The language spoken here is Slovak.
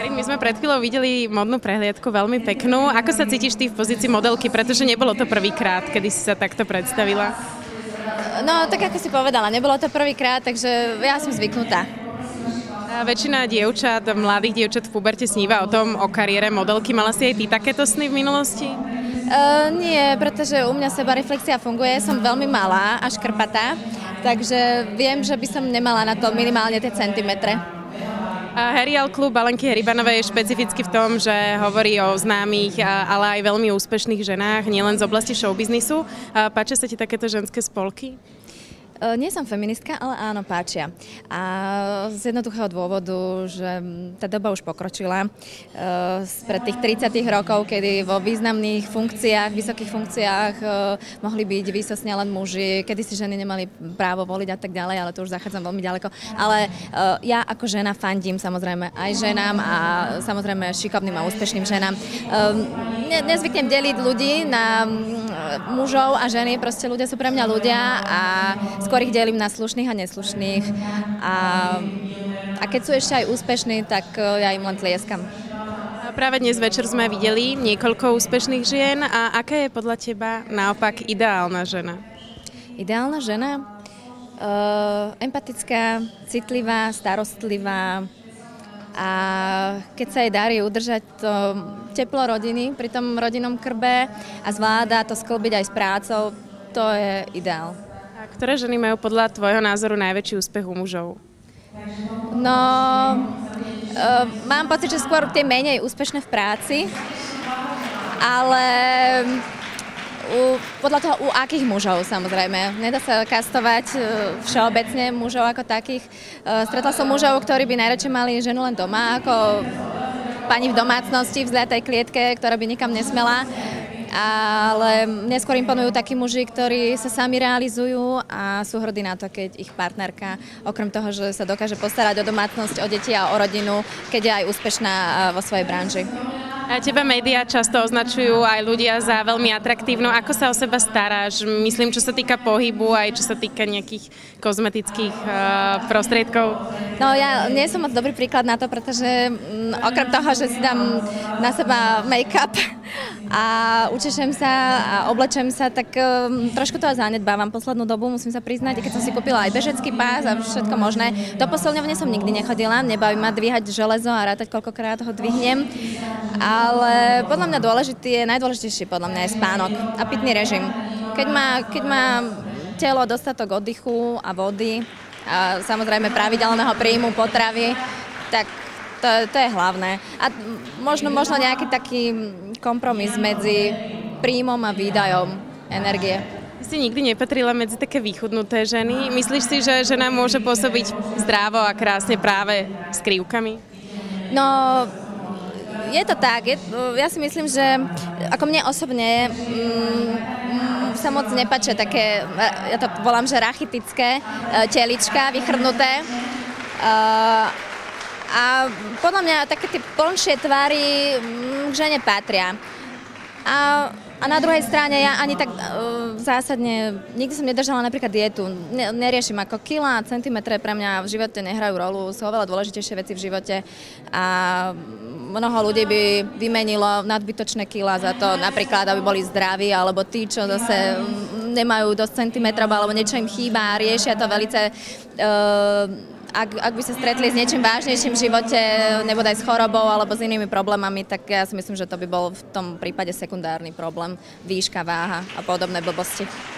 Karin, my sme pred chvíľou videli modnú prehliadku, veľmi peknú. Ako sa cítiš ty v pozícii modelky, pretože nebolo to prvýkrát, kedy si sa takto predstavila? No, tak ako si povedala, nebolo to prvýkrát, takže ja som zvyknutá. A väčšina dievčat, mladých dievčat v puberte sníva o tom, o kariére modelky. Mala si aj ty takéto sny v minulosti? Nie, pretože u mňa sebareflexia funguje, som veľmi malá a škrpatá, takže viem, že by som nemala na to minimálne tie centimetre. Herial klub Alenky Heribanovej je špecificky v tom, že hovorí o známych, ale aj veľmi úspešných ženách, nielen z oblasti showbiznisu. Páčia sa ti takéto ženské spolky? Nie som feministka, ale áno, páčia. A z jednoduchého dôvodu, že tá doba už pokročila. Spred tých 30 rokov, kedy vo významných funkciách, vysokých funkciách mohli byť výsostne len muži, kedy si ženy nemali právo voliť a tak ďalej, ale to už zachádzam veľmi ďaleko. Ale ja ako žena fandím samozrejme aj ženám a samozrejme šikovným a úspešným ženám. Nezvyknem deliť ľudí na mužov a ženy, proste ľudia sú pre mňa ľudia a skôr ich delím na slušných a neslušných a keď sú ešte aj úspešní, tak ja im len tlieskam. Práve dnes večer sme videli niekoľko úspešných žien a aká je podľa teba naopak ideálna žena? Ideálna žena? Empatická, citlivá, starostlivá a keď sa jej darí udržať to teplo rodiny pri tom rodinnom krbe a zvláda to sklbiť aj s prácou, to je ideál. A ktoré ženy majú podľa tvojho názoru najväčší úspech u mužov? No, mám pocit, že skôr tie menej úspešné v práci, ale podľa toho u akých mužov samozrejme. Nedá sa kastovať všeobecne mužov ako takých. Stretla som mužov, ktorí by najradšej mali ženu len doma, ako pani v domácnosti, v zliatej klietke, ktorá by nikam nesmela. Ale neskôr imponujú takí muži, ktorí sa sami realizujú a sú hrdí na to, keď ich partnerka, okrem toho, že sa dokáže postarať o domácnosť, o deti a o rodinu, keď je aj úspešná vo svojej branži. A teba médiá často označujú aj ľudia za veľmi atraktívnu. Ako sa o seba staráš? Myslím, čo sa týka pohybu, aj čo sa týka nejakých kozmetických prostriedkov. No ja nie som moc dobrý príklad na to, pretože okrem toho, že si dám na seba make-up a učešem sa a oblečem sa, tak trošku toho zanedbávam poslednú dobu, musím sa priznať, keď som si kúpila aj bežecký pás a všetko možné. Do posilňovne som nikdy nechodila, nebaví ma dvíhať železo a rátať, koľkokrát ho dvihnem. Ale podľa mňa najdôležitejší podľa mňa je spánok a pitný režim. Keď má telo dostatok oddychu a vody a samozrejme pravidelného príjmu potravy, tak to je hlavné. A možno nejaký taký kompromis medzi príjmom a výdajom energie. Ty si nikdy nepatrila medzi také vychudnuté ženy. Myslíš si, že žena môže pôsobiť zdravo a krásne práve s krývkami? No, je to tak. Ja si myslím, že ako mne osobne sa moc nepáčia také, ja to volám, že rachitické telička, vychrnuté. A podľa mňa také tie plnšie tvary k žene patria. A na druhej strane ja ani tak zásadne, nikdy som nedržala napríklad dietu. Neriešim ako kilá, centimetre pre mňa v živote nehrajú rolu, sú oveľa dôležitejšie veci v živote a mnoho ľudí by vymenilo nadbytočné kilá za to, napríklad, aby boli zdraví, alebo tí, čo zase nemajú dosť centimetrov, alebo niečo im chýba a riešia to velice. Ak by sa stretli s niečím vážnejším v živote, nebodaj s chorobou alebo s inými problémami, tak ja si myslím, že to by bol v tom prípade sekundárny problém, výška, váha a podobné blbosti.